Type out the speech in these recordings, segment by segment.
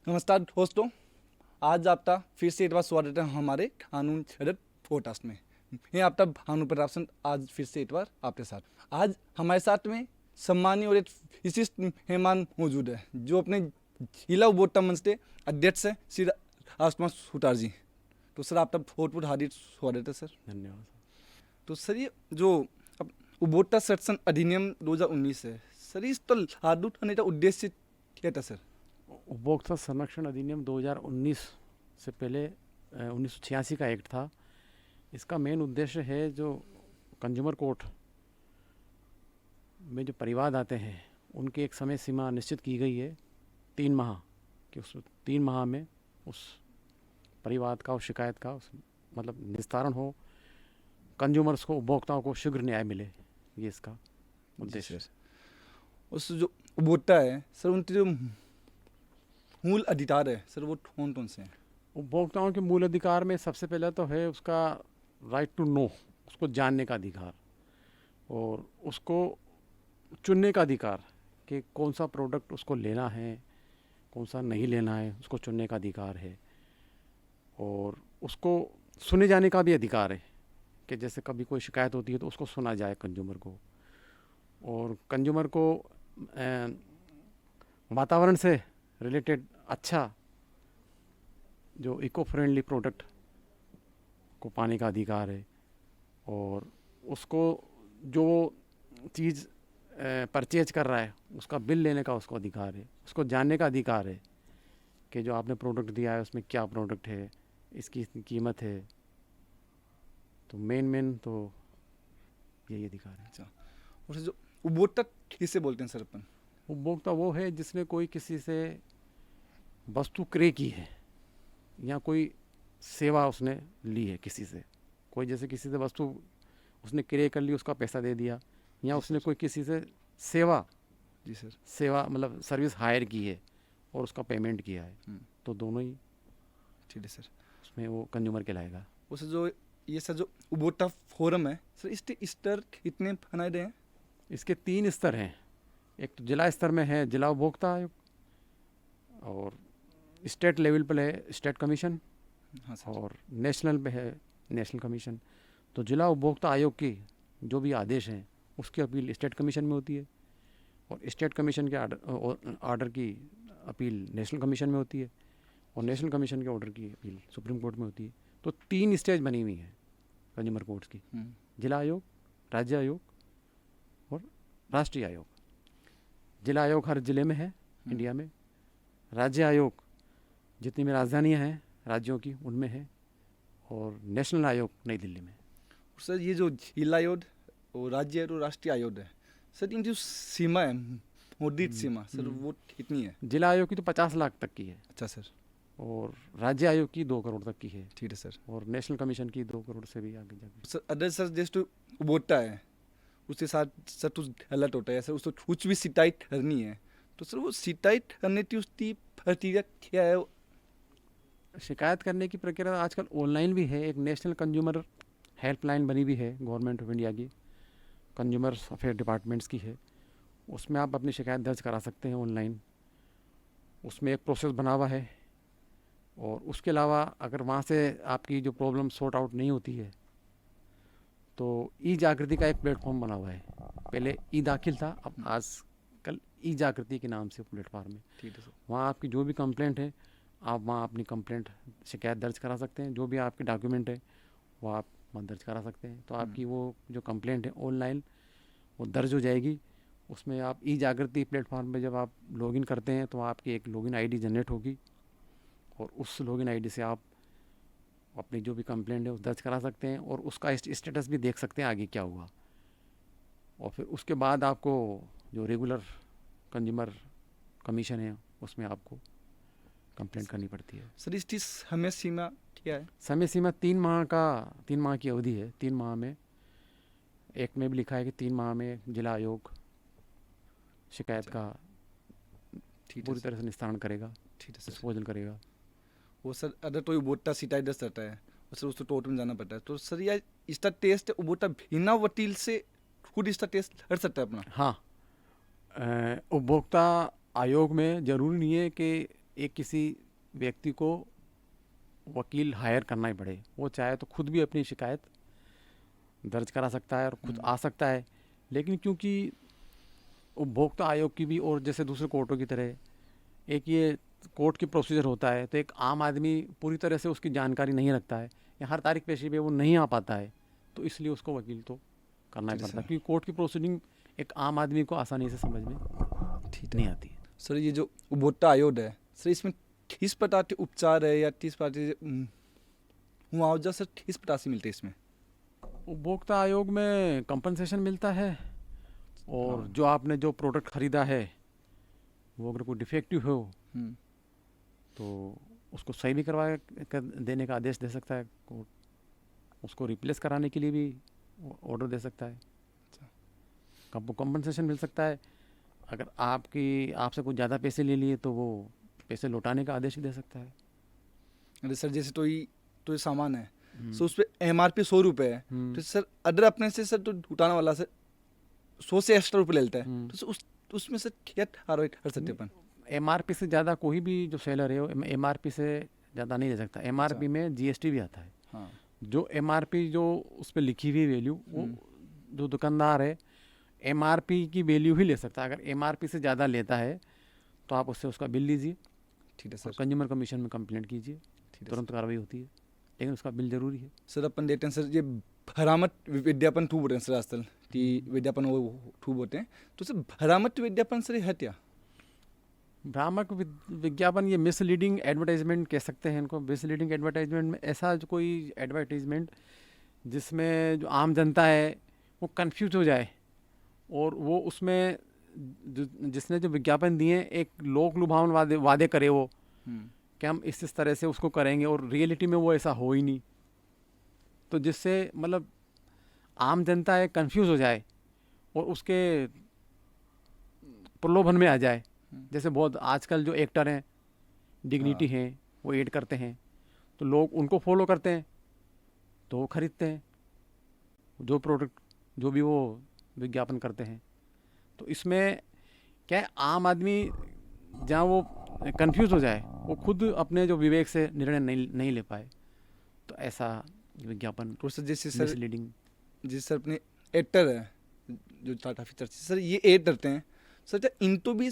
नमस्कार दोस्तों, आज आपका फिर से एक बार स्वागत है हमारे कानून एडिट पॉडकास्ट में। मैं आपका भानु प्रताप आज फिर से एक बार आपके साथ। आज हमारे साथ में सम्मानीय और एक विशिष्ट मेहमान मौजूद है जो अपने जिला उपभोक्ता मंच के अध्यक्ष है श्री राजकुमार सुतार जी। तो सर आपका बहुत बहुत हार्दिक स्वागत है सर। धन्यवाद। तो सर ये जो उपभोक्ता संरक्षण अधिनियम 2019 है सर, इस पर लागू करने का उद्देश्य क्या था सर? उपभोक्ता संरक्षण अधिनियम 2019 से पहले 1986 का एक्ट था। इसका मेन उद्देश्य है जो कंज्यूमर कोर्ट में जो परिवाद आते हैं उनकी एक समय सीमा निश्चित की गई है 3 माह कि उस 3 माह में उस परिवाद का, उस शिकायत का मतलब निस्तारण हो, कंज्यूमर्स को, उपभोक्ताओं को शीघ्र न्याय मिले। ये इसका उद्देश्य है। उस जो उपभोक्ता है सर, उनके जो मूल अधिकार है सर वो कौन कौन से हैं? उपभोक्ताओं के मूल अधिकार में सबसे पहले तो है उसका राइट टू नो, उसको जानने का अधिकार, और उसको चुनने का अधिकार कि कौन सा प्रोडक्ट उसको लेना है, कौन सा नहीं लेना है, उसको चुनने का अधिकार है। और उसको सुने जाने का भी अधिकार है कि जैसे कभी कोई शिकायत होती है तो उसको सुना जाए कंज्यूमर को। और कंज्यूमर को वातावरण से रिलेटेड अच्छा जो इको फ्रेंडली प्रोडक्ट को पाने का अधिकार है। और उसको जो चीज़ परचेज कर रहा है उसका बिल लेने का उसको अधिकार है। उसको जानने का अधिकार है कि जो आपने प्रोडक्ट दिया है उसमें क्या प्रोडक्ट है, इसकी इतनी कीमत है। तो मेन तो यही अधिकार है। अच्छा, और जो उपभोक्ता किसे बोलते हैं सर अपन? उपभोक्ता वो है जिसने कोई किसी से वस्तु क्रय की है या कोई सेवा उसने ली है किसी से। कोई जैसे किसी से वस्तु उसने क्रय कर ली, उसका पैसा दे दिया, या उसने कोई किसी से सेवा, जी सर, सेवा मतलब सर्विस हायर की है और उसका पेमेंट किया है, तो दोनों ही ठीक है सर। उसमें वो कंज्यूमर कहलाएगा। उस जो ये सर जो उपभोक्ता फोरम है सर, इसके स्तर कितने बनाए गए हैं? इसके 3 स्तर हैं। एक तो जिला स्तर में है जिला उपभोक्ता आयोग, और स्टेट लेवल पर है स्टेट कमीशन, हाँ सर। और नेशनल पे है नेशनल कमीशन। तो जिला उपभोक्ता आयोग की जो भी आदेश हैं उसकी अपील स्टेट कमीशन में होती है, और स्टेट कमीशन के आर्डर की अपील नेशनल कमीशन में होती है, और नेशनल कमीशन के ऑर्डर की अपील सुप्रीम कोर्ट में होती है। तो 3 स्टेज बनी हुई हैं कंज्यूमर कोर्ट्स की, जिला आयोग, राज्य आयोग और राष्ट्रीय आयोग। जिला आयोग हर जिले में है इंडिया में। राज्य आयोग जितनी भी राजधानियाँ हैं राज्यों की उनमें है, और नेशनल आयोग नई दिल्ली में। सर ये जो जिला आयोग और राज्य और राष्ट्रीय आयोग है सर, इनकी जो सीमा है, मुद्रित सीमा सर, वो कितनी है? जिला आयोग की तो 50 लाख तक की है। अच्छा सर। और राज्य आयोग की 2 करोड़ तक की है। ठीक है सर। और नेशनल कमीशन की 2 करोड़ से भी आगे जाके। सर अदर सर जैसे उपभोक्ता है उसके साथ सर कुछ गलत होता है सर, उसको कुछ भी शिकायत करनी है तो सर वो शिकायत करने की उसकी प्रक्रिया क्या है? शिकायत करने की प्रक्रिया आजकल ऑनलाइन भी है। एक नेशनल कंज्यूमर हेल्पलाइन बनी भी है गवर्नमेंट ऑफ इंडिया की, कंज्यूमर अफेयर डिपार्टमेंट्स की है। उसमें आप अपनी शिकायत दर्ज करा सकते हैं ऑनलाइन। उसमें एक प्रोसेस बना हुआ है। और उसके अलावा अगर वहाँ से आपकी जो प्रॉब्लम सॉर्ट आउट नहीं होती है तो ई जागृति का एक प्लेटफॉर्म बना हुआ है। पहले ई दाखिल था, अब आजकल ई जागृति के नाम से प्लेटफॉर्म है। ठीक है सर। वहाँ आपकी जो भी कंप्लेंट है आप वहाँ अपनी कंप्लेंट, शिकायत दर्ज करा सकते हैं। जो भी आपके डॉक्यूमेंट है वो आप वहाँ दर्ज करा सकते हैं। तो आपकी वो जो कंप्लेंट है ऑनलाइन वो दर्ज हो जाएगी। उसमें आप ई जागृति प्लेटफॉर्म पे जब आप लॉगिन करते हैं तो आपकी एक लॉगिन आईडी जनरेट होगी, और उस लॉगिन आईडी से आप अपनी जो भी कंप्लेंट है वो दर्ज करा सकते हैं, और उसका स्टेटस भी देख सकते हैं आगे क्या हुआ। और फिर उसके बाद आपको जो रेगुलर कंज्यूमर कमीशन है उसमें आपको कंप्लेंट करनी पड़ती है। सर इसकी समय सीमा क्या है? समय सीमा 3 माह की अवधि है। 3 माह में, एक में भी लिखा है कि 3 माह में जिला आयोग शिकायत का पूरी तरह से निस्तारण करेगा, ठीक है सर, डिस्पोजल करेगा। वो सर अगर कोई उपभोक्ता शिकायत दर्ज करता है और सर उसको कोर्ट में जाना पड़ता है तो सर या इसका टेस्ट उपभोक्ता बिना वकील से खुद इसका टेस्ट कर सकता है अपना? हाँ, उपभोक्ता आयोग में ज़रूरी नहीं है कि एक किसी व्यक्ति को वकील हायर करना ही पड़े, वो चाहे तो खुद भी अपनी शिकायत दर्ज करा सकता है और खुद आ सकता है। लेकिन क्योंकि उपभोक्ता आयोग की भी और जैसे दूसरे कोर्टों की तरह एक ये कोर्ट की प्रोसीजर होता है, तो एक आम आदमी पूरी तरह से उसकी जानकारी नहीं रखता है या हर तारीख पेशी पे वो नहीं आ पाता है, तो इसलिए उसको वकील तो करना ही पड़ता है, क्योंकि कोर्ट की प्रोसीडिंग एक आम आदमी को आसानी से समझ में नहीं आती है। सर ये जो उपभोक्ता आयोग है सर, इसमें किस प्रकार के उपचार है या किस प्रकार के मुआवजा सर किस प्रकार से मिलते हैं इसमें? उपभोक्ता आयोग में कंपनसेशन मिलता है, और जो आपने जो प्रोडक्ट ख़रीदा है वो अगर कोई डिफेक्टिव हो तो उसको सही भी करवा कर देने का आदेश दे सकता है कोर्ट, उसको रिप्लेस कराने के लिए भी ऑर्डर दे सकता है। कंपनसेशन मिल सकता है। अगर आपसे कुछ ज़्यादा पैसे ले लिए तो वो पैसे लौटाने का आदेश भी दे सकता है। अरे सर जैसे तो ये सामान है सो उस पर MRP 100 रुपये है, तो सर अदर अपने से सर तो उठाने वाला सर 100 से एक्स्ट्रा रुपये ले लेता है, तो सर उसमें सर क्या कार्रवाई कर सकते हैं अपन? MRP से ज़्यादा कोई भी जो सेलर है वो MRP से ज़्यादा नहीं ले सकता। MRP में GST भी आता है। हाँ। जो MRP जो उस पर लिखी हुई वैल्यू, वो जो दुकानदार है MRP की वैल्यू ही ले सकता है। अगर MRP से ज़्यादा लेता है तो आप उससे उसका बिल लीजिए, ठीक है सर, कंज्यूमर कमीशन में कंप्लेंट कीजिए, तुरंत कार्रवाई होती है, लेकिन उसका बिल जरूरी है। सर अपन देखते हैं सर ये भरामक विज्ञापन ठूब होते हैं सर आजकल कि विज्ञापन वो ठूब होते हैं, तो सर भरामक विज्ञापन सर है क्या? भ्रामक विज्ञापन ये मिसलीडिंग एडवर्टाइजमेंट कह सकते हैं इनको। मिसलीडिंग एडवर्टाइजमेंट में ऐसा जो कोई एडवर्टाइजमेंट जिसमें जो आम जनता है वो कंफ्यूज हो जाए, और वो उसमें जिसने जो विज्ञापन दिए एक लोक लुभावन वादे करे वो कि हम इस तरह से उसको करेंगे, और रियलिटी में वो ऐसा हो ही नहीं, तो जिससे मतलब आम जनता है कंफ्यूज हो जाए और उसके प्रलोभन में आ जाए। जैसे बहुत आजकल जो एक्टर हैं, डिग्निटी हैं, वो ऐड करते हैं तो लोग उनको फॉलो करते हैं, तो वो खरीदते हैं जो प्रोडक्ट जो भी वो विज्ञापन करते हैं। तो इसमें क्या है, आम आदमी जहाँ वो कंफ्यूज हो जाए, वो खुद अपने जो विवेक से निर्णय नहीं ले पाए, तो ऐसा विज्ञापन तो सर जैसे सर मिसलीडिंग। जिस सर अपने एक्टर है जो टाटा फीचर सर ये एड करते हैं सर, क्या इनको भी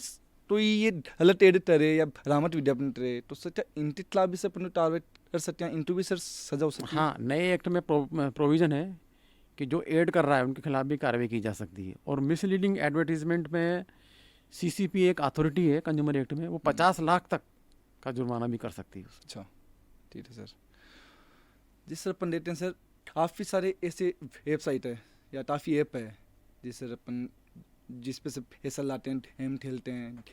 तो ये गलत एड करे या भ्रामक विज्ञापन करे, तो सर क्या इनके खिलाफ भी सर अपन टारगेट कर सकते हैं, इनको भी सर सजा हो सकती है? हाँ, नए एक्ट में प्रोविज़न है कि जो ऐड कर रहा है उनके खिलाफ भी कार्रवाई की जा सकती है। और मिसलीडिंग एडवर्टीजमेंट में CCP एक अथॉरिटी है कंज्यूमर एक्ट में, वो 50 लाख तक का जुर्माना भी कर सकती है। अच्छा, ठीक है सर। जी सर अपन देखते हैं सर काफ़ी सारे ऐसे वेबसाइट है या काफ़ी ऐप है जिस सर अपन जिस पे से पैसा लाते हैं, गेम खेलते हैं,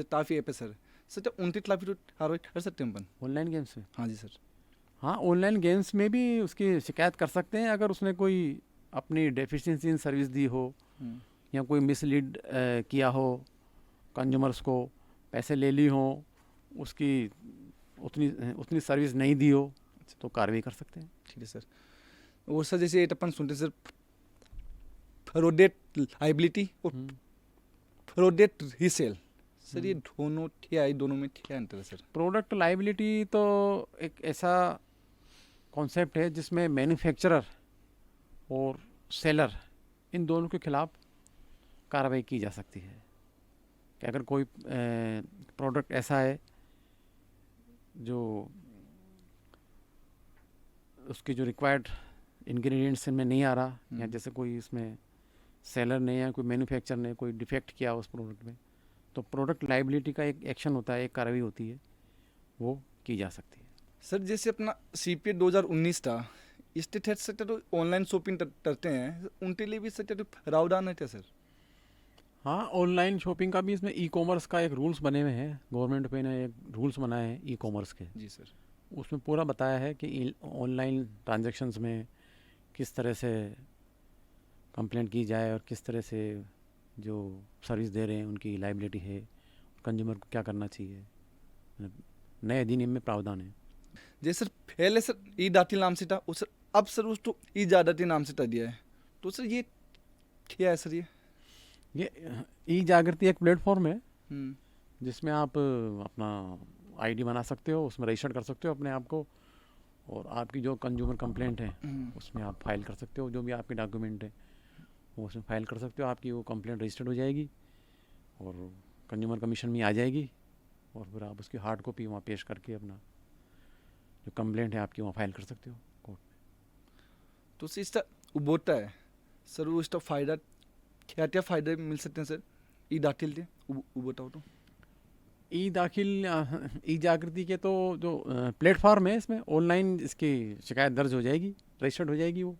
काफ़ी ऐप है सर। सर क्या उनके खिलाफ भी तो कार्रवाई कर सकते हैं अपन? ऑनलाइन गेम्स में? हाँ जी सर। हाँ, ऑनलाइन गेम्स में भी उसकी शिकायत कर सकते हैं अगर उसने कोई अपनी डेफिशिएंसी इन सर्विस दी हो या कोई मिसलीड किया हो, कंज्यूमर्स को पैसे ले ली हो, उसकी उतनी सर्विस नहीं दी हो, तो कार्रवाई कर सकते हैं। ठीक है सर। और सर जैसे ये अपन सुनते हैं सर फ्रॉडेड लायबिलिटी और फ्रॉडेड रीसेल, सर ये दोनों क्या है, दोनों में क्या अंतर है सर? प्रोडक्ट लायबिलिटी तो एक ऐसा कॉन्सेप्ट है जिसमें मैन्युफैक्चरर और सेलर इन दोनों के खिलाफ कार्रवाई की जा सकती है कि अगर कोई प्रोडक्ट ऐसा है जो उसकी जो रिक्वायर्ड इंग्रेडिएंट्स इनमें नहीं आ रहा, या जैसे कोई इसमें सेलर ने या कोई मैन्युफैक्चरर ने कोई डिफेक्ट किया उस प्रोडक्ट में, तो प्रोडक्ट लायबिलिटी का एक एक्शन होता है, एक कार्रवाई होती है, वो की जा सकती है। सर जैसे अपना CPA 2019 था, इसके तहत सर तो ऑनलाइन शॉपिंग करते हैं, उनके लिए भी सर तो प्रावधान है क्या सर? हाँ, ऑनलाइन शॉपिंग का भी इसमें ई-कॉमर्स का एक रूल्स बने हुए हैं, गवर्नमेंट पे ने एक रूल्स बनाए हैं ई-कॉमर्स के। जी सर। उसमें पूरा बताया है कि ऑनलाइन ट्रांजैक्शंस में किस तरह से कंप्लेंट की जाए और किस तरह से जो सर्विस दे रहे हैं उनकी लायबिलिटी है, कंज्यूमर को क्या करना चाहिए, नए अधिनियम में प्रावधान है। जैसे सर पहले सर ई-दातिल नाम से था, उस अब सर उसको ई-जागृति नाम से कर दिया है, तो सर ये क्या है सर? ये ई-जागृति एक प्लेटफॉर्म है जिसमें आप अपना आईडी बना सकते हो, उसमें रजिस्टर कर सकते हो अपने आप को, और आपकी जो कंज्यूमर कंप्लेंट है उसमें आप फाइल कर सकते हो, जो भी आपके डॉक्यूमेंट है वो उसमें फाइल कर सकते हो, आपकी वो कंप्लेंट रजिस्टर्ड हो जाएगी और कंज्यूमर कमीशन में आ जाएगी, और फिर आप उसकी हार्ड कॉपी वहाँ पेश करके अपना जो कंप्लेंट है आपकी वहाँ फाइल कर सकते हो कोर्ट में। तो सर इसका उबोटा है सर, वो इसका फ़ायदा क्या क्या फ़ायदे मिल सकते हैं सर ई दाखिल के उबोटा हो तो? ई दाखिल ई जागृति के तो जो प्लेटफॉर्म है इसमें ऑनलाइन इसकी शिकायत दर्ज हो जाएगी, रजिस्टर्ड हो जाएगी वो।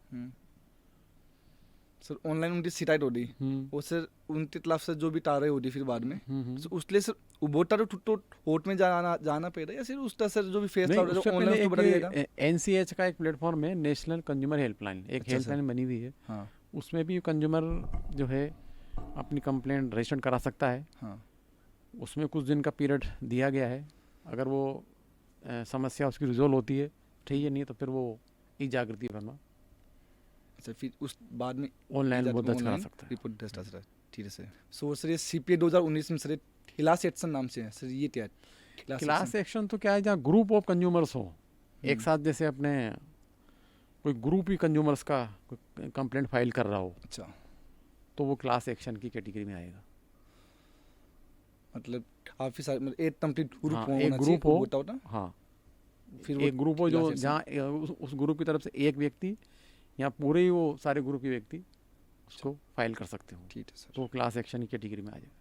सर ऑनलाइन उनकी शिकायत हो रही और सर उनके खिलाफ से जो भी कार्रवाई होती फिर बाद में सर उसके लिए सर उबोटा तो कोर्ट में जाना पड़ेगा या सिर्फ उसका सर जो भी फैसला नहीं, होगा उससे जो पहले ऑनलाइन उसको बता दिया जाएगा? एक एनसीएच का एक प्लेटफॉर्म है, नेशनल कंज्यूमर हेल्पलाइन, एक अच्छा हेल्पलाइन बनी हुई है। हाँ उसमें भी कंज्यूमर जो है अपनी कंप्लेंट रजिस्टर करा सकता है। हाँ उसमें कुछ दिन का पीरियड दिया गया है, अगर वो समस्या उसकी रिजोल्व होती है ठीक है, नहीं तो फिर वो ई जागृति करना अच्छा फिर उस बाद में ऑनलाइन वो दर्ज करा ऑनलाइन सकता है। रिपोर्ट दर्ज करा सकता है। ठीक है सर। सो सर ये सीपीए 2019 में सर क्लास एक्शन नाम से है सर, ये क्या है क्लास एक्शन तो क्या है, जहाँ ग्रुप ऑफ कंज्यूमर्स हो एक साथ, जैसे अपने कोई ग्रुप ही कंज्यूमर्स का कंप्लेंट फाइल कर रहा हो, अच्छा तो वो क्लास एक्शन की कैटेगरी में आएगा। मतलब काफी सारे मतलब एक कंप्लीट ग्रुप हाँ, होना एक चाहिए, ग्रुप हो, होता होता हाँ फिर एक ग्रुप हो जो class action- जहाँ उस ग्रुप की तरफ से एक व्यक्ति या पूरे ही वो सारे ग्रुप के व्यक्ति उसको फाइल कर सकते हो, ठीक है सर। तो क्लास एक्शन की कैटेगरी में आ जाएगा।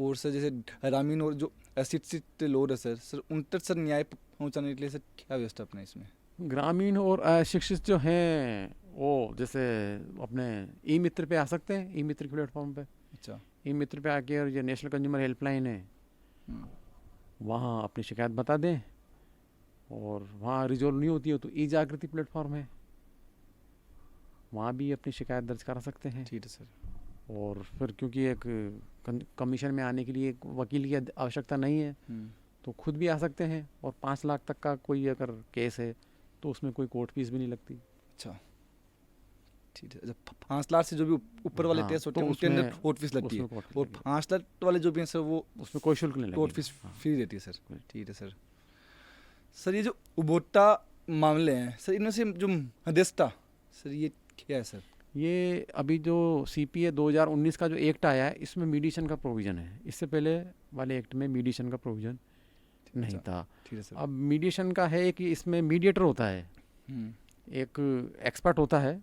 और सर जैसे ग्रामीण और जो अशिक्षित लोग है सर उन तक सर न्याय पहुंचाने के लिए सर क्या व्यवस्था अपना इसमें? ग्रामीण और अशिक्षित जो हैं वो जैसे अपने ई मित्र पे आ सकते हैं, ई मित्र के प्लेटफॉर्म पे, अच्छा ई मित्र पे आके, और ये नेशनल कंज्यूमर हेल्पलाइन है वहाँ अपनी शिकायत बता दें, और वहाँ रिजोल्व नहीं होती है तो ई जागृति प्लेटफॉर्म है, वहाँ भी अपनी शिकायत दर्ज करा सकते हैं। ठीक है सर। और फिर क्योंकि एक कमीशन में आने के लिए एक वकील की आवश्यकता नहीं है, तो खुद भी आ सकते हैं, और 5 लाख तक का कोई अगर केस है तो उसमें कोई कोर्ट फीस भी नहीं लगती। अच्छा ठीक है। जब 5 लाख से जो भी ऊपर वाले हाँ, टेस्ट होते तो हैं उनके अंदर उसमें- कोर्ट फीस लगती है, उसमें court और फीस 5 लाख वाले जो भी हैं सर वो उसमें कोई शुल्क नहीं कोर्ट लगेगा। फीस हाँ। फ्री रहती है सर। ठीक है सर। सर ये जो उपभोक्ता मामले हैं सर, इनमें से जो मध्यस्थता सर ये क्या है सर? ये अभी जो सीपीए 2019 का जो एक्ट आया है, इसमें मीडिएशन का प्रोविज़न है, इससे पहले वाले एक्ट में मीडिएशन का प्रोविज़न नहीं था। ठीक है सर। अब मीडिएशन का है कि इसमें मीडिएटर होता है, एक एक्सपर्ट होता है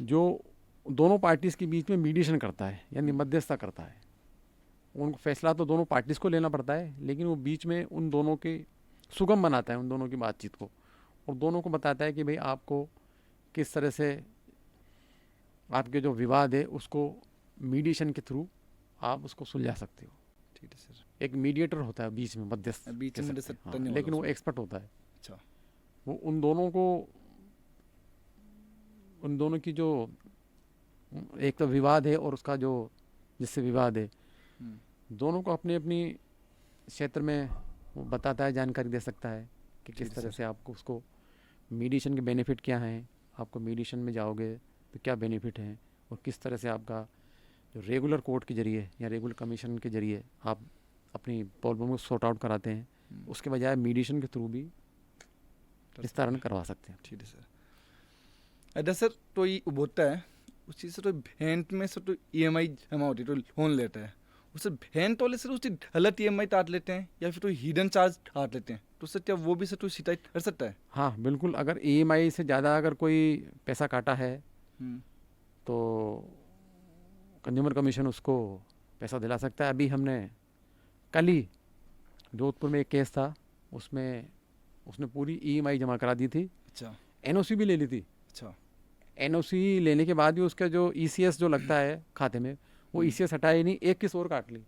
जो दोनों पार्टीज़ के बीच में मीडिएशन करता है, यानी मध्यस्थता करता है। उनको फैसला तो दोनों पार्टीज़ को लेना पड़ता है, लेकिन वो बीच में उन दोनों के सुगम बनाता है, उन दोनों की बातचीत को, और दोनों को बताता है कि भाई आपको किस तरह से आपके जो विवाद है उसको मीडिएशन के थ्रू आप उसको सुलझा सकते हो। ठीक है सर। एक मीडिएटर होता है बीच में, मध्यस्थ बीच कह में सकते मध्यस्थ हैं, करने वाला लेकिन वो उसमें। एक्सपर्ट होता है। अच्छा वो उन दोनों की जो एक तो विवाद है और उसका जो जिससे विवाद है, दोनों को अपनी अपनी क्षेत्र में वो बताता है, जानकारी दे सकता है कि किस तरह से आपको उसको मीडिएशन के बेनिफिट क्या हैं, आपको मीडिएशन में जाओगे तो क्या बेनिफिट हैं, और किस तरह से आपका जो रेगुलर कोर्ट के जरिए या रेगुलर कमीशन के जरिए आप अपनी प्रॉब्लम को सॉर्ट आउट कराते हैं, उसके बजाय मीडिएशन के थ्रू भी निस्तारण करवा सकते हैं। ठीक है सर। अगर सर तो ये उपभोक्ता है उसी से तो बैंक में सर तो EMI जमा होती है, तो लोन लेता है उससे बैंक वाले सर उसकी गलत EMI काट लेते हैं या फिर तो हिडन चार्ज काट लेते हैं, तो सर क्या वो भी सर तो शिकायत कर सकता है? हाँ बिल्कुल, अगर EMI से ज़्यादा अगर कोई पैसा काटा है तो कंज्यूमर कमीशन उसको पैसा दिला सकता है। अभी हमने कल ही जोधपुर में एक केस था, उसमें उसने पूरी EMI जमा करा दी थी, अच्छा NOC भी ले ली थी। अच्छा NOC लेने के बाद भी उसका जो ECS जो लगता है खाते में, वो ECS हटाया ही नहीं, एक किस्त और काट ली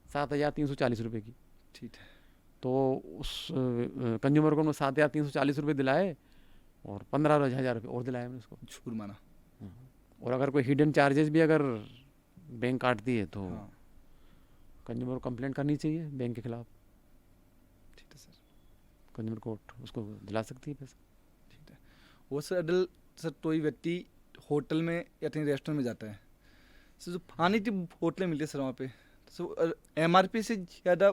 7,340 रुपये की। ठीक है। तो उस कंज्यूमर को 7,340 रुपये दिलाए और 15,000 रुपये और दिलाए हमने उसको। झूठ माना। और अगर कोई हिडन चार्जेस भी अगर बैंक काटती है तो हाँ कंज्यूमर को कंप्लेंट करनी चाहिए बैंक के खिलाफ, ठीक है सर। कंज्यूमर कोर्ट उसको दिला सकती है पैसा। ठीक है। वो सर अडल सर कोई व्यक्ति होटल में या कहीं रेस्टोरेंट में जाता है सर जो पानी की बोतलें मिलती है सर वहाँ पे, तो सर MRP से ज़्यादा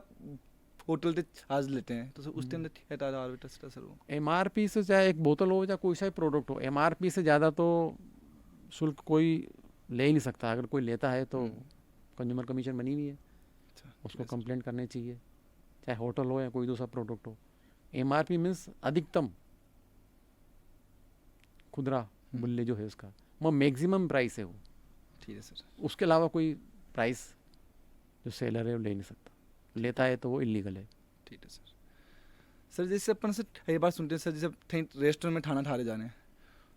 होटल के चार्ज लेते हैं, तो सर उसके अंदर क्या आर्बिट्रेज सर वो? MRP से चाहे एक बोतल हो या कोई सा प्रोडक्ट हो, MRP से ज़्यादा तो शुल्क कोई ले ही नहीं सकता। अगर कोई लेता है तो कंज्यूमर कमीशन बनी हुई है, अच्छा, उसको yes, कंप्लेंट करनी चाहिए, चाहे होटल हो या कोई दूसरा प्रोडक्ट हो। MRP मीन्स अधिकतम खुदरा मूल्य जो है उसका, वो मैक्सिमम प्राइस है वो। ठीक है सर। उसके अलावा कोई प्राइस जो सेलर है वो ले नहीं सकता, लेता है तो वो इलीगल है। ठीक है सर। सर जैसे अपन से कई बार सुनते हैं सर, जैसे कहीं रेस्टोरेंट में खाना खाने जाने हैं,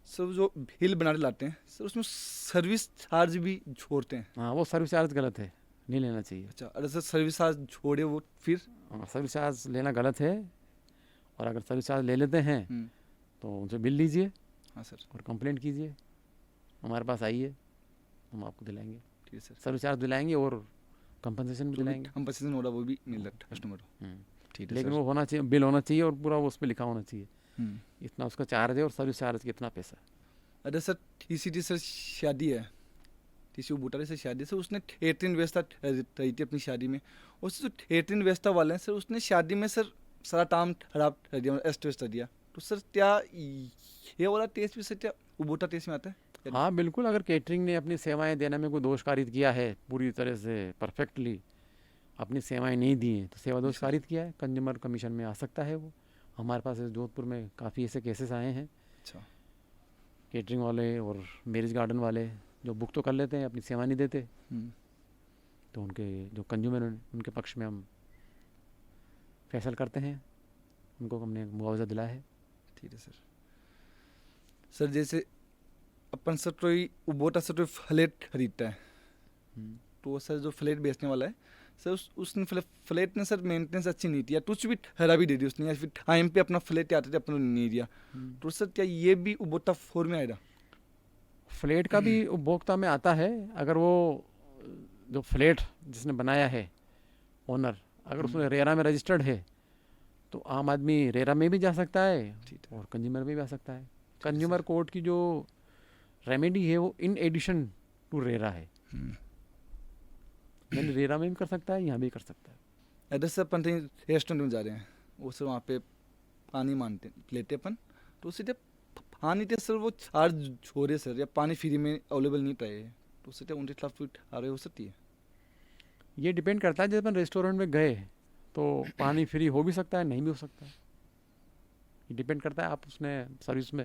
सर जो बिल बनाने लाते हैं सर उसमें सर्विस चार्ज भी छोड़ते हैं। हाँ, वो सर्विस चार्ज गलत है, नहीं लेना चाहिए। अच्छा, अरे सर सर्विस चार्ज छोड़े वो फिर? हाँ, सर्विस चार्ज लेना गलत है, और अगर सर्विस चार्ज ले लेते हैं तो उनसे बिल लीजिए हाँ सर। और कंप्लेंट कीजिए, हमारे पास आइए, हम आपको दिलाएंगे, ठीक है सर। सर्विस चार्ज दिलाएंगे और कंपनसेशन भी दिलाएंगे। कंपनसेशन हो रहा वो भी मिल रहा है कस्टमर को। ठीक है लेकिन सर। वो होना चाहिए, बिल होना चाहिए और पूरा वो उस पर लिखा होना चाहिए, हम्म। इतना उसका चार्ज है और सर्विस चार्ज कितना पैसा। अरे सर TCT सर शादी है, TCU बूटारे से शादी है सर, उसने थिएटरिन व्यवस्था रही थी अपनी शादी में, और सर जो थिएटरिन व्यवस्था वाले हैं सर उसने शादी में सर सारा काम खराब कर दिया, एस्ट कर दिया, तो सर क्या ये वाला टेस्ट भी सर क्या उबूटा टेस्ट में आता है? हाँ बिल्कुल, अगर केटरिंग ने अपनी सेवाएं देने में कोई दोष कारित किया है, पूरी तरह से परफेक्टली अपनी सेवाएं नहीं दी हैं, तो सेवा दोष कारित किया है, कंज्यूमर कमीशन में आ सकता है वो। हमारे पास जोधपुर में काफ़ी ऐसे केसेस आए हैं, अच्छा। केटरिंग वाले और मैरिज गार्डन वाले जो बुक तो कर लेते हैं, अपनी सेवा नहीं देते, तो उनके जो कंज्यूमर उनके पक्ष में हम फैसल करते हैं, उनको हमने मुआवजा दिलाया है। ठीक है सर। सर जैसे अपन सर कोई उबोटा से कोई फ्लैट खरीदता है, तो सर जो फ्लैट बेचने वाला है सर उसने फ्लैट ने सर मेंटेनेंस अच्छी नहीं दिया, कुछ भी ठहरा भी दे दी उसने, या फिर टाइम पे अपना फ्लैट आते थे अपना नहीं दिया, तो सर क्या ये भी उबोटा 4 में आएगा? फ्लैट का भी उपभोक्ता में आता है, अगर वो जो फ्लैट जिसने बनाया है ओनर, अगर उसमें रेरा में रजिस्टर्ड है तो आम आदमी रेरा में भी जा सकता है और कंज्यूमर में भी आ सकता है। कंज्यूमर कोर्ट की जो रेमेडी है वो इन एडिशन टू रेरा है, यानी रेरा में भी कर सकता है, यहाँ भी कर सकता है। अरे सर अपन कहीं रेस्टोरेंट में जा रहे हैं, वो सर वहाँ पे पानी मांगते लेते अपन, तो उसे जब पानी थे सर वो चार्ज छोड़े सर, या पानी फ्री में अवेलेबल नहीं पाए, तो उसे उनके खिलाफ आ रहे हो सकती है? ये डिपेंड करता है, जब अपन रेस्टोरेंट में गए तो पानी फ्री हो भी सकता है, नहीं भी हो सकता है, ये डिपेंड करता है आप उसने सर्विस में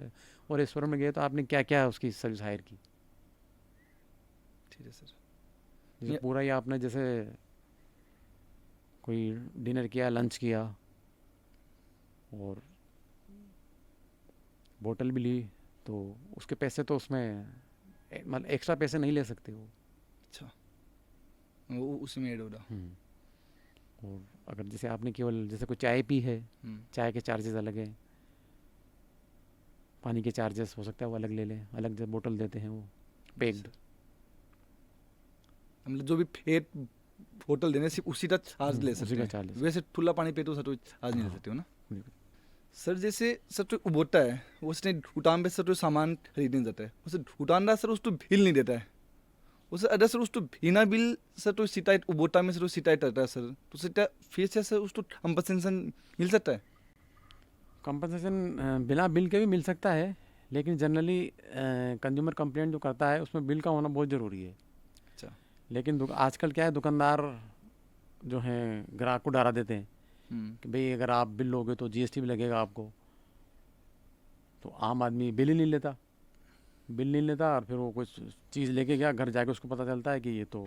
और रेस्टोरेंट में गए तो आपने क्या क्या उसकी सर्विस हायर की। ठीक है सर। जैसे पूरा ही आपने जैसे कोई डिनर किया, लंच किया और बोतल भी ली, तो उसके पैसे तो उसमें मतलब एक्स्ट्रा पैसे नहीं ले सकते वो। अच्छा, वो उसी में ऐड हो रहा। और अगर जैसे आपने केवल जैसे कोई चाय पी है, चाय के चार्जेस अलग हैं, पानी के चार्जेस हो सकता है वो अलग ले लें, अलग जब बोतल देते हैं वो पैक्ड। मतलब जो भी फेट होटल देने सिर्फ उसी का चार्ज ले सकते हैं, वैसे ठुला पानी पे तो सर तो चार्ज नहीं ले सकते हो ना? सर जैसे सर तो उबोटा है, वो उसने भूटान पे सर तो सामान खरीदने जाता है, उसे भूटान का सर उसको बिल नहीं देता है, उसे अदर सर उसको बिना बिल सर तो सिटाइट उबोटा में सर तो सिटाइट रहता है सर, तो सिटा फिर से सर उसको कंपनसेशन मिल सकता है? कंपनसेशन बिना बिल के भी मिल सकता है, लेकिन जनरली कंज्यूमर कंप्लेंट जो करता है उसमें बिल का होना बहुत ज़रूरी है। अच्छा। लेकिन आजकल क्या है, दुकानदार जो हैं ग्राहक को डरा देते हैं कि भाई अगर आप बिल लोगे तो GST भी लगेगा आपको, तो आम आदमी बिल ही नहीं लेता, बिल नहीं लेता और फिर वो कुछ चीज़ लेके गया, घर जाके उसको पता चलता है कि ये तो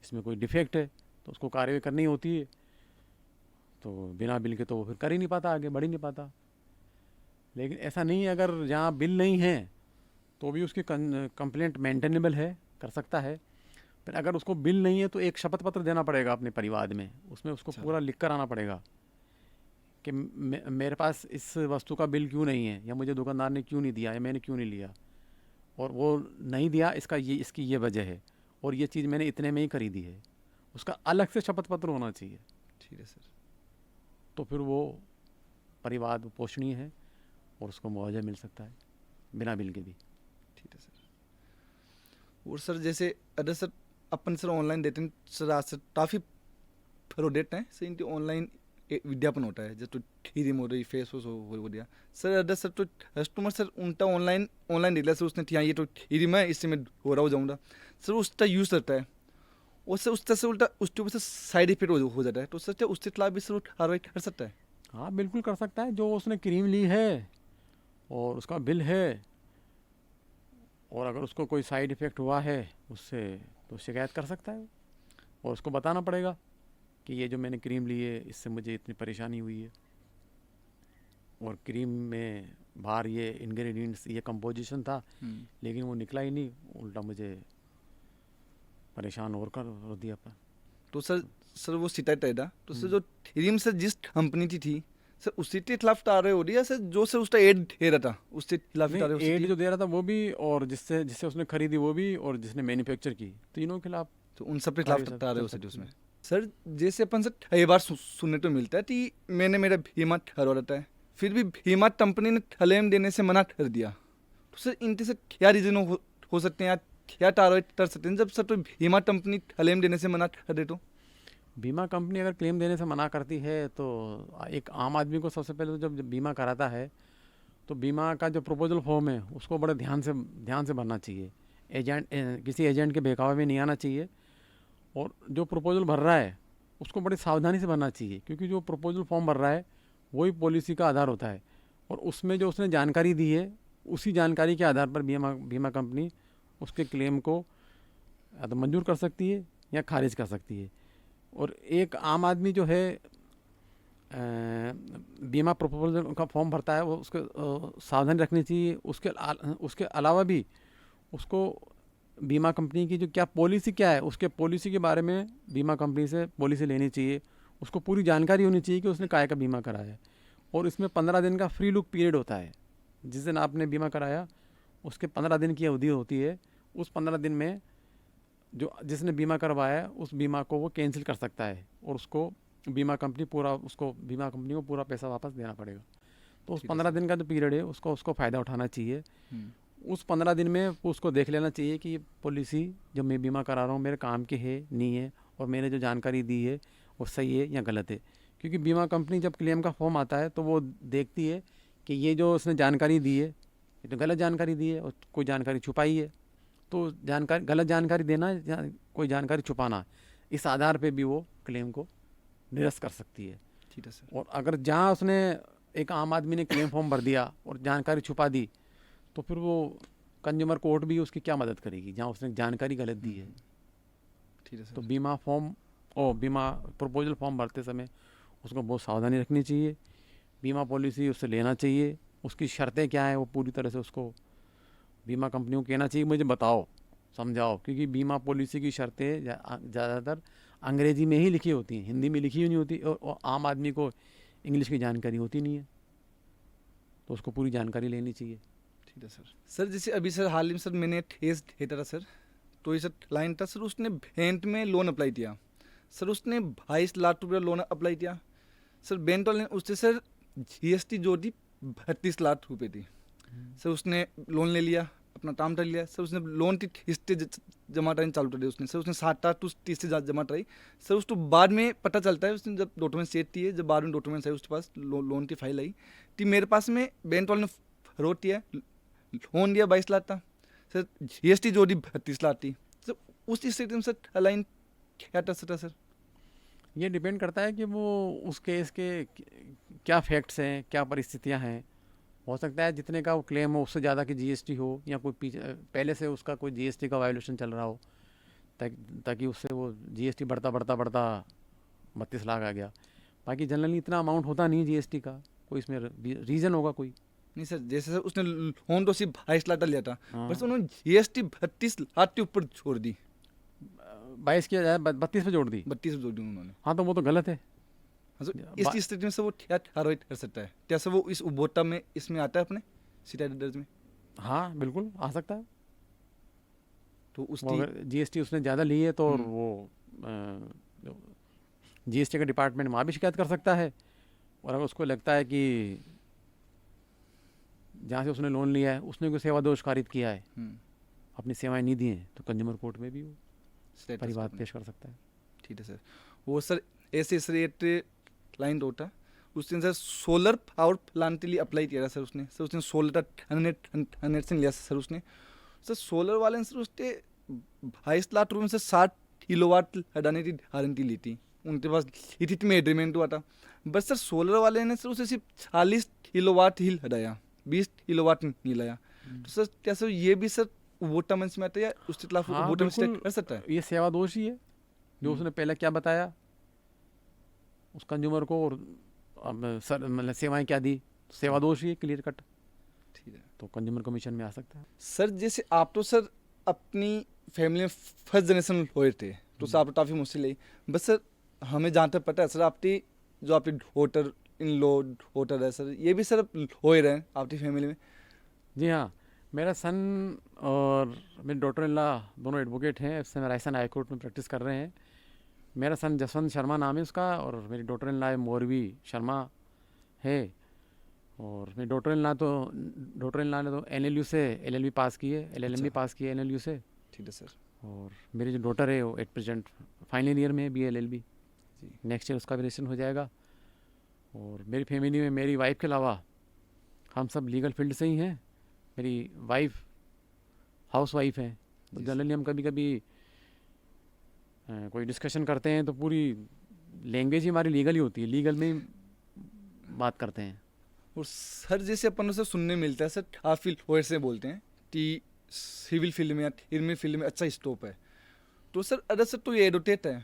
इसमें कोई डिफेक्ट है, तो उसको कार्रवाई करनी होती है, तो बिना बिल के तो वो फिर कर ही नहीं पाता, आगे बढ़ ही नहीं पाता। लेकिन ऐसा नहीं है, अगर जहाँ बिल नहीं है तो भी उसकी कंप्लेंट मेंटेनेबल है, कर सकता है। फिर अगर उसको बिल नहीं है तो एक शपथ पत्र देना पड़ेगा अपने परिवार में, उसमें उसको पूरा लिख कर आना पड़ेगा कि मेरे पास इस वस्तु का बिल क्यों नहीं है, या मुझे दुकानदार ने क्यों नहीं दिया, या मैंने क्यों नहीं लिया, और वो नहीं दिया इसकी ये वजह है, और ये चीज़ मैंने इतने में ही खरीदी है, उसका अलग से शपथ पत्र होना चाहिए। ठीक है सर। तो फिर वो परिवार पोषणीय है और उसको मुआवजा मिल सकता है बिना बिल के भी। ठीक है सर। और सर जैसे अदर सर अपन सर ऑनलाइन देते हैं सर, आज सर काफ़ी प्रोडक्ट हैं सर, इनके ऑनलाइन विज्ञापन होता है, जैसे तो क्रीम हो रही, फेस वॉश हो गया सर। अदर सर तो कस्टमर सर उनका ऑनलाइन ऑनलाइन देख लिया सर, उसने यहाँ ये तो क्रीम है, इससे मैं हो रहा हो जाऊँगा सर, उसका यूज़ करता है और सर उससे से उल्टा उसके ऊपर से साइड इफेक्ट हो जाता है, तो सर क्या उसके खिलाफ भी सर कार्रवाई कर सकता है? हाँ बिल्कुल कर सकता है। जो उसने क्रीम ली है और उसका बिल है, और अगर उसको कोई साइड इफ़ेक्ट हुआ है उससे, तो शिकायत कर सकता है और उसको बताना पड़ेगा कि ये जो मैंने क्रीम ली है इससे मुझे इतनी परेशानी हुई है, और क्रीम में बाहर ये इंग्रेडिएंट्स, ये कंपोजिशन था, लेकिन वो निकला ही नहीं, उल्टा मुझे परेशान और कर दिया पर। तो सर वो शिकायत है ना, तो सर जो क्रीम सर जिस कंपनी की थी सर उसी के खिलाफ कार्रवाई हो रही है सर, जो सर उसका एड दे रहा था उसके खिलाफ नहीं, कार्रवाई हो एड सकती है? जो दे रहा था वो भी, और जिससे जिससे उसने खरीदी वो भी, और जिसने मैन्युफैक्चर की, तीनों के खिलाफ तो उन सब के खिलाफ कार्रवाई कार्रवाई हो कर सकती है सकती उसमें? है। सर जैसे अपन सर कई बार सुनने तो मिलता है कि मैंने मेरा बीमा करवा रहता है, फिर भी बीमा कंपनी ने क्लेम देने से मना कर दिया, तो सर इनके से क्या रीजन हो सकते हैं या क्या कार्रवाई कर सकते हैं जब सर तो बीमा कंपनी क्लेम देने से मना कर दे? तो बीमा कंपनी अगर क्लेम देने से मना करती है तो एक आम आदमी को सबसे पहले तो जब बीमा कराता है तो बीमा का जो प्रपोजल फॉर्म है उसको बड़े ध्यान से भरना चाहिए। किसी एजेंट के बहकावे में नहीं आना चाहिए, और जो प्रपोजल भर रहा है उसको बड़ी सावधानी से भरना चाहिए, क्योंकि जो प्रपोजल फॉर्म भर रहा है वही पॉलिसी का आधार होता है, और उसमें जो उसने जानकारी दी है उसी जानकारी के आधार पर बीमा कंपनी उसके क्लेम को या तो मंजूर कर सकती है या खारिज कर सकती है। और एक आम आदमी जो है बीमा प्रपोजल का फॉर्म भरता है वो उसको सावधानी रखनी चाहिए। उसके अलावा भी उसको बीमा कंपनी की जो क्या है उसके पॉलिसी के बारे में बीमा कंपनी से पॉलिसी लेनी चाहिए। उसको पूरी जानकारी होनी चाहिए कि उसने काय का बीमा कराया है, और इसमें 15 दिन का फ्री लुक पीरियड होता है। जिस दिन आपने बीमा कराया उसके 15 दिन की अवधि होती है। उस 15 दिन में जो जिसने बीमा करवाया है उस बीमा को वो कैंसिल कर सकता है, और उसको बीमा कंपनी को पूरा पैसा वापस देना पड़ेगा। तो उस 15 दिन का जो पीरियड है उसको फ़ायदा उठाना चाहिए। उस 15 दिन में उसको देख लेना चाहिए कि ये पॉलिसी जो मैं बीमा करा रहा हूँ मेरे काम की है नहीं है, और मैंने जो जानकारी दी है वो सही है या गलत है। क्योंकि बीमा कंपनी जब क्लेम का फॉर्म आता है तो वो देखती है कि ये जो उसने जानकारी दी है ये तो गलत जानकारी दी है और कोई जानकारी छुपाई है। तो गलत जानकारी देना या कोई जानकारी छुपाना, इस आधार पे भी वो क्लेम को निरस्त कर सकती है। ठीक है सर। और अगर जहाँ उसने एक आम आदमी ने क्लेम फॉर्म भर दिया और जानकारी छुपा दी, तो फिर वो कंज्यूमर कोर्ट भी उसकी क्या मदद करेगी जहाँ उसने जानकारी गलत दी है। ठीक है सर। तो बीमा प्रपोजल फॉर्म भरते समय उसको बहुत सावधानी रखनी चाहिए। बीमा पॉलिसी उससे लेना चाहिए, उसकी शर्तें क्या हैं वो पूरी तरह से उसको बीमा कंपनियों को कहना चाहिए मुझे बताओ, समझाओ। क्योंकि बीमा पॉलिसी की शर्तें ज़्यादातर अंग्रेजी में ही लिखी होती हैं, हिंदी में लिखी हुई नहीं होती, और आम आदमी को इंग्लिश की जानकारी होती नहीं है, तो उसको पूरी जानकारी लेनी चाहिए। ठीक है सर। सर जैसे अभी सर हाल ही में सर मैंने ठेस देता था सर, तो ये सर क्लाइंट था सर, उसने बैंक में लोन अप्लाई किया सर, उसने 22 लाख रुपये लोन अप्लाई किया सर, बैंक वाले ने उससे सर GST जो दी 32 लाख रुपये थी सर, उसने लोन ले लिया, अपना काम कर लिया सर, उसने लोन की किस्तें जमा करानी चालू कर दी उसने सर, उसने 7 लाख 30 से जमा कराई सर, उसको बाद में पता चलता है उसने जब डॉक्यूमेंट चेक किए, जब बाद में डॉक्यूमेंट्स आई उसके पास लोन की फाइल आई कि मेरे पास में बैंक वाले ने फ्रॉड किया, लोन दिया 22 लाख था सर, GST जो दी 32 लाख थी सर, उस स्थिति में सर अलाइन क्या कर सकता सर? ये डिपेंड करता है कि वो उस केस के क्या फैक्ट्स हैं, क्या परिस्थितियां हैं। हो सकता है जितने का वो क्लेम हो उससे ज़्यादा की GST हो, या कोई पहले से उसका कोई GST का वायोलेशन चल रहा हो, ताकि उससे वो GST बढ़ता 32 लाख आ गया। बाकी जनरली इतना अमाउंट होता नहीं GST का, कोई इसमें रीज़न होगा कोई। नहीं सर, जैसे सर उसने लोन तो सिर्फ 22 लाख का लिया था, हाँ। बस उन्होंने GST 32 लाख के ऊपर छोड़ दी, 22 की बजाय 32 पे जोड़ दी। 32 जोड़ दी उन्होंने। हाँ तो वो तो गलत है। हाँ सर, इस स्थिति में सर वो क्या कार्रवाई कर सकता है? क्या सर वो इस उपभोक्ता में इसमें आता है अपने शिकायत दर्ज में? हाँ बिल्कुल आ सकता है। तो वो उसकी अगर GST उसने ज़्यादा ली है तो वो GST का डिपार्टमेंट वहाँ भी शिकायत कर सकता है। और अगर उसको लगता है कि जहाँ से उसने लोन लिया है उसने कोई सेवा दोष कारित किया है, अपनी सेवाएं नहीं दी हैं, तो कंज्यूमर कोर्ट में भी वो Status परिवाद अपना। पेश कर सकता है। ठीक है सर। वो सर ऐसे सर एक क्लाइंट होता उसने सर सोलर पावर प्लांट के लिए अप्लाई किया सर उसने सोलर का नेट से लिया सर उसने सर सोलर वाले ने सर उसने 22 लाख रुपए में से 60 किलोवाट हटाने की गारंटी ली थी उनके पास इतनी में एग्रीमेंट हुआ था बस सर सोलर वाले ने सर उसे सिर्फ 40 किलोवाट ही हटाया 20 किलोवाट नहीं लाया तो सर क्या सर ये भी सर वो टर्म्स में आता है या उसके खिलाफ हाँ, वो टर्म्स बिल्कुल। कर सकता है? ये सेवा दोष ही है जो उसने पहले क्या बताया उस कंज्यूमर को, और अब सर मतलब सेवाएं क्या दी, सेवा दोष ही है क्लियर कट, ठीक है तो कंज्यूमर कमीशन में आ सकता है। सर। जैसे आप तो सर अपनी फैमिली में फर्स्ट जनरेशन हुए थे तो सर आपको काफ़ी मुश्किल है बस सर हमें जहाँ तक पता है सर आपकी जो आपकी डॉटर इन लॉ डॉटर है सर ये भी सर हो ही रहे हैं आपकी फैमिली में। जी हाँ, मेरा सन और मेरी डॉटर इन लॉ दोनों एडवोकेट हैं, इस समय राजस्थान हाई कोर्ट में प्रैक्टिस कर रहे हैं। मेरा सन जसवंत शर्मा नाम है उसका, और मेरी डॉटर इन लॉ है मोरवी शर्मा है। और मेरी डॉटर इन लॉ ने तो NLU से LLB पास की है, LLM भी अच्छा। पास की है NLU से। ठीक है सर। और मेरी जो डॉटर है वो एट प्रेजेंट फाइनल ईयर में है BA LLB, जी। नेक्स्ट ईयर उसका भी रजिस्ट्रेशन हो जाएगा। और मेरी फैमिली में मेरी वाइफ के अलावा हम सब लीगल फील्ड से ही हैं। मेरी वाइफ हाउस वाइफ है, तो जी जनरली हम कभी कभी कोई डिस्कशन करते हैं तो पूरी लैंग्वेज ही हमारी लीगल ही होती है, लीगल में ही बात करते हैं। और सर जैसे अपन से सुनने मिलता है सर आप फील्ड लॉयर से बोलते हैं कि सिविल फील्ड में या क्रिमिनल फील्ड में अच्छा स्कोप है तो सर अगर सर तो ये एडवोकेट है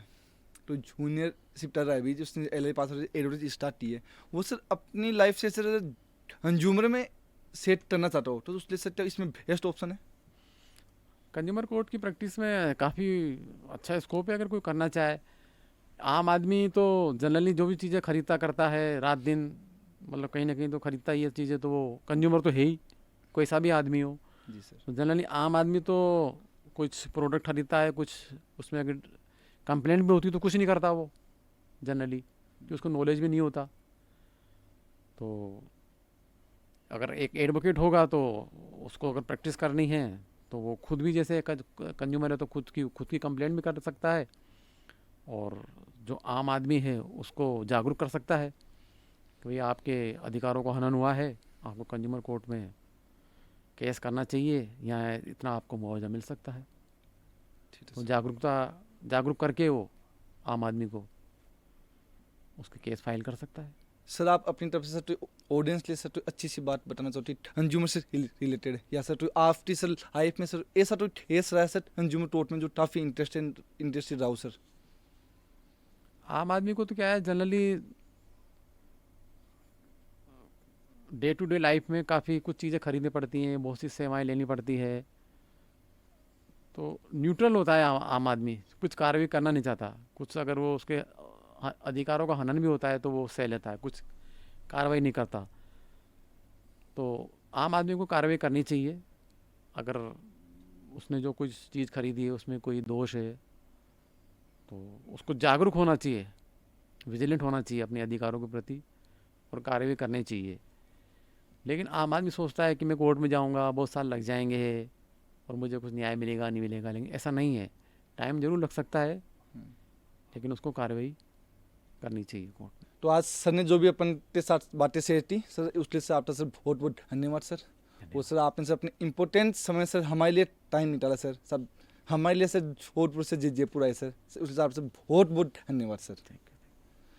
तो जूनियर शिफ्टर है अभी जिसने LL पास एडवोकेट स्टार्ट की है वो सर अपनी लाइफ से सर कंज्यूमर में सेट करना चाहता हो तो उसके लिए सर क्या इसमें बेस्ट ऑप्शन है? कंज्यूमर कोर्ट की प्रैक्टिस में काफ़ी अच्छा स्कोप है अगर कोई करना चाहे। आम आदमी तो जनरली जो भी चीज़ें खरीदता करता है रात दिन, मतलब कहीं ना कहीं तो खरीदता ही है चीज़ें, तो वो कंज्यूमर तो है ही, कोई सा भी आदमी हो। जी सर। तो जनरली आम आदमी तो कुछ प्रोडक्ट खरीदता है, कुछ उसमें अगर कंप्लेंट भी होती तो कुछ नहीं करता वो जनरली, कि उसको नॉलेज भी नहीं होता। तो अगर एक एडवोकेट होगा तो उसको अगर प्रैक्टिस करनी है तो वो खुद भी जैसे कंज्यूमर है तो खुद की कंप्लेंट भी कर सकता है, और जो आम आदमी है उसको जागरूक कर सकता है कि भाई आपके अधिकारों को हनन हुआ है, आपको कंज्यूमर कोर्ट में केस करना चाहिए या इतना आपको मुआवजा मिल सकता है। ठीक है तो सर। जागरूक करके वो आम आदमी को उसके केस फाइल कर सकता है। सर आप अपनी तरफ से सर तो ऑडियंस के लिए सर तो अच्छी सी बात बताना चाहती कंज्यूमर से रिलेटेड या सर तो आपकी सर लाइफ में सर ऐसा तो ठेस रहा है सर कंज्यूमर कोर्ट में जो काफ़ी इंटरेस्टेड रहा हो सर? आम आदमी को तो क्या है, generally day to day life में काफ़ी कुछ चीज़ें खरीदनी पड़ती हैं, बहुत सी सेवाएं लेनी पड़ती है, तो न्यूट्रल होता है आम आदमी, कुछ कार्रवाई करना नहीं चाहता। कुछ अगर वो उसके अधिकारों का हनन भी होता है तो वो सह लेता है, कुछ कार्रवाई नहीं करता। तो आम आदमी को कार्रवाई करनी चाहिए अगर उसने जो कुछ चीज़ खरीदी है उसमें कोई दोष है, तो उसको जागरूक होना चाहिए, विजिलेंट होना चाहिए अपने अधिकारों के प्रति, और कार्रवाई करनी चाहिए। लेकिन आम आदमी सोचता है कि मैं कोर्ट में जाऊंगा, बहुत साल लग जाएंगे और मुझे कुछ न्याय मिलेगा नहीं मिलेगा, लेकिन ऐसा नहीं है। टाइम जरूर लग सकता है लेकिन उसको कार्रवाई करनी चाहिए कोर्ट में। तो आज सर ने जो भी अपन के साथ बातें शेयर की सर उसके लिए सर आपका सर बहुत बहुत धन्यवाद सर। वो सर आपने सर अपने इम्पोर्टेंट समय सर हमारे लिए टाइम निकाला सर हमारे लिए सर जोधपुर से जयपुर आए सर उसके हिसाब से बहुत बहुत धन्यवाद सर।